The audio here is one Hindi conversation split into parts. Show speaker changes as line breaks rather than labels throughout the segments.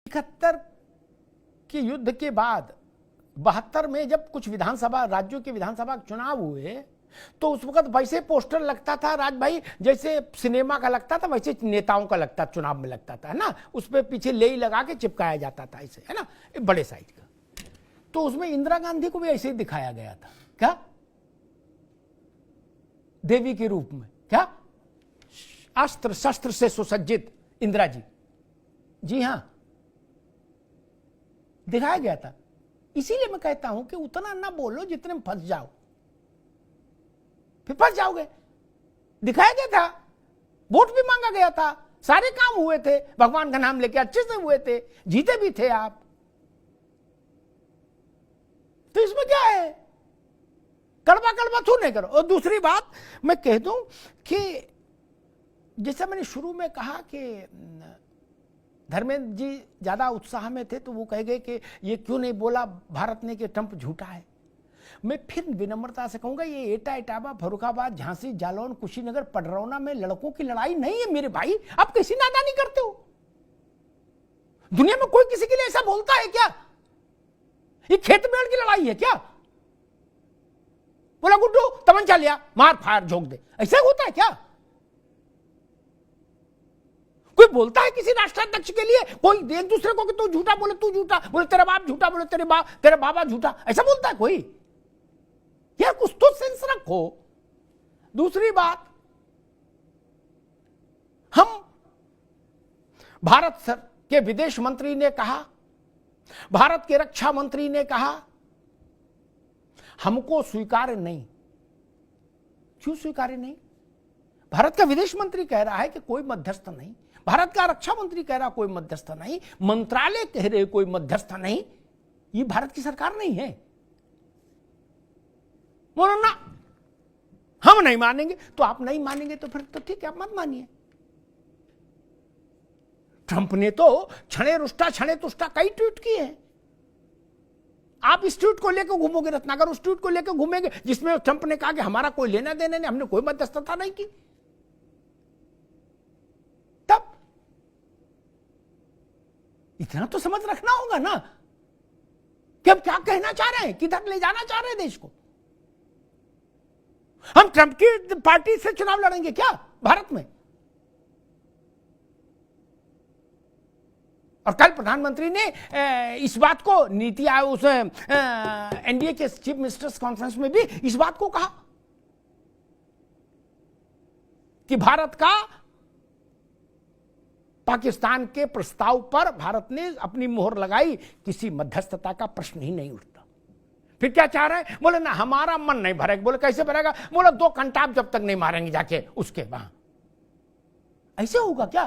71 के युद्ध के बाद 72 में जब कुछ विधानसभा राज्यों के विधानसभा चुनाव हुए तो उस वक्त वैसे पोस्टर लगता था राज भाई, जैसे सिनेमा का लगता था वैसे नेताओं का लगता, चुनाव में लगता था, है ना। उस पर पीछे लेई लगा के चिपकाया जाता था ऐसे, है ना, बड़े साइज का। तो उसमें इंदिरा गांधी को भी ऐसे ही दिखाया गया था, क्या देवी के रूप में, क्या अस्त्र शस्त्र से सुसज्जित इंदिरा जी, जी हां, दिखाया गया था। इसीलिए मैं कहता हूं कि उतना ना बोलो जितने में फंस जाओ, फिर फंस जाओगे। दिखाया गया था, वोट भी मांगा गया था, सारे काम हुए थे, भगवान का नाम लेके अच्छे से हुए थे, जीते भी थे आप, तो इसमें क्या है, कड़वा कड़वा थू नहीं करो। और दूसरी बात मैं कह दूं कि जैसा मैंने शुरू में कहा कि धर्मेंद्र जी ज्यादा उत्साह में थे तो वो कह गए कि ये क्यों नहीं बोला भारत ने कि ट्रंप झूठा है। मैं फिर विनम्रता से कहूंगा, ये एटा इटावा, फर्रुखाबाद, झांसी, जालौन, कुशीनगर, पडरौना में लड़कों की लड़ाई नहीं है मेरे भाई। आप कैसी नादानी करते हो? दुनिया में कोई किसी के लिए ऐसा बोलता है क्या? ये खेत मेड़ की लड़ाई है क्या? बोला गुड्डू तमंचा लिया, मार फायर झोंक दे, ऐसा होता है क्या? कोई बोलता है किसी राष्ट्राध्यक्ष के लिए, कोई एक दूसरे को कि तू झूठा बोले, तू झूठा बोले, तेरा बाप झूठा बोले, तेरे बाबा झूठा, ऐसा बोलता है कोई? यार कुछ तो सेंस रखो। दूसरी बात, हम भारत सर के विदेश मंत्री ने कहा, भारत के रक्षा मंत्री ने कहा हमको स्वीकार्य नहीं। क्यों स्वीकार्य नहीं? भारत का विदेश मंत्री कह रहा है कि कोई मध्यस्थ नहीं, भारत का रक्षा मंत्री कह रहा कोई मध्यस्थ नहीं, मंत्रालय कह रहे कोई मध्यस्थ नहीं। ये भारत की सरकार नहीं है। बोलो ना, हम नहीं मानेंगे, तो आप नहीं मानेंगे तो फिर तो ठीक है, आप मत मानिए। ट्रंप ने तो छणे रुष्टा छणे तुष्टा कई ट्वीट किए हैं। आप इस ट्वीट को लेकर घूमोगे रत्नाकर, उस ट्वीट को लेकर घूमेंगे जिसमें ट्रंप ने कहा कि हमारा कोई लेना देना नहीं, हमने कोई मध्यस्थता नहीं की। तब इतना तो समझ रखना होगा ना कि हम क्या कहना चाह रहे हैं, किधर ले जाना चाह रहे हैं देश को। हम ट्रंप की पार्टी से चुनाव लड़ेंगे क्या भारत में? और कल प्रधानमंत्री ने इस बात को नीति आयोग, उस एनडीए के चीफ मिनिस्टर्स कॉन्फ्रेंस में भी इस बात को कहा कि भारत का पाकिस्तान के प्रस्ताव पर भारत ने अपनी मोहर लगाई, किसी मध्यस्थता का प्रश्न ही नहीं उठता। फिर क्या चाह रहे हैं? बोले ना हमारा मन नहीं भरेगा। बोले कैसे भरेगा? बोला 2 कंटाप जब तक नहीं मारेंगे जाके उसके वहां। ऐसे होगा क्या?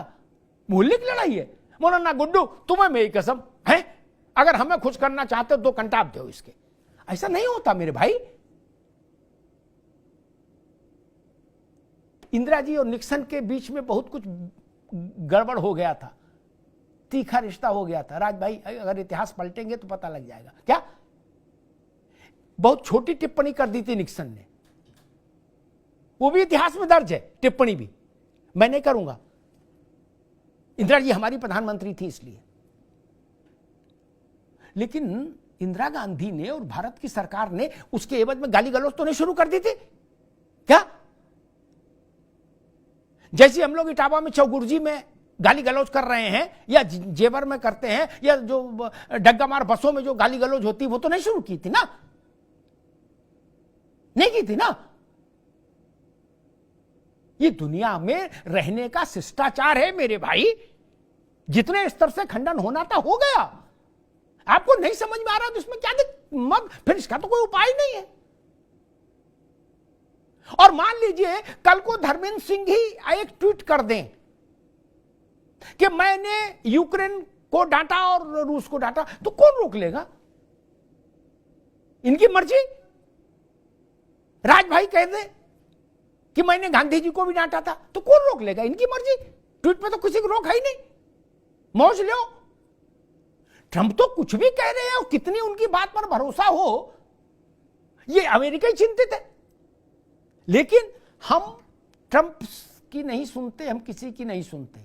मोहल्ले की लड़ाई है। बोला ना गुड्डू तुम्हें मेरी कसम है, अगर हमें खुश करना चाहते हो 2 कंटाप दो इसके। ऐसा नहीं होता मेरे भाई। इंदिरा जी और निक्सन के बीच में बहुत कुछ गड़बड़ हो गया था, तीखा रिश्ता हो गया था। राज भाई अगर इतिहास पलटेंगे तो पता लग जाएगा। क्या बहुत छोटी टिप्पणी कर दी थी निक्सन ने, वो भी इतिहास में दर्ज है, टिप्पणी भी मैं नहीं करूंगा। इंदिरा जी हमारी प्रधानमंत्री थी इसलिए। लेकिन इंदिरा गांधी ने और भारत की सरकार ने उसके एवज में गाली गलौज तो नहीं शुरू कर दी थी क्या? जैसे हम लोग इटावा में चौगुर्जी में गाली गलौज कर रहे हैं या जेवर में करते हैं या जो डग्गा मार बसों में जो गाली गलौज होती वो तो नहीं शुरू की थी ना, नहीं की थी ना। ये दुनिया में रहने का शिष्टाचार है मेरे भाई। जितने स्तर से खंडन होना था हो गया। आपको नहीं समझ में आ रहा तो इसमें क्या मत, फिर इसका तो कोई उपाय नहीं है। और मान लीजिए कल को धर्मेंद्र सिंह ही एक ट्वीट कर दें कि मैंने यूक्रेन को डांटा और रूस को डांटा, तो कौन रोक लेगा? इनकी मर्जी। राज भाई कह दे कि मैंने गांधी जी को भी डांटा था, तो कौन रोक लेगा? इनकी मर्जी। ट्वीट पे तो किसी को रोक है ही नहीं, मौज लो। ट्रंप तो कुछ भी कह रहे हैं और कितनी उनकी बात पर भरोसा हो, ये अमेरिका ही चिंतित है। लेकिन हम ट्रंप की नहीं सुनते, हम किसी की नहीं सुनते।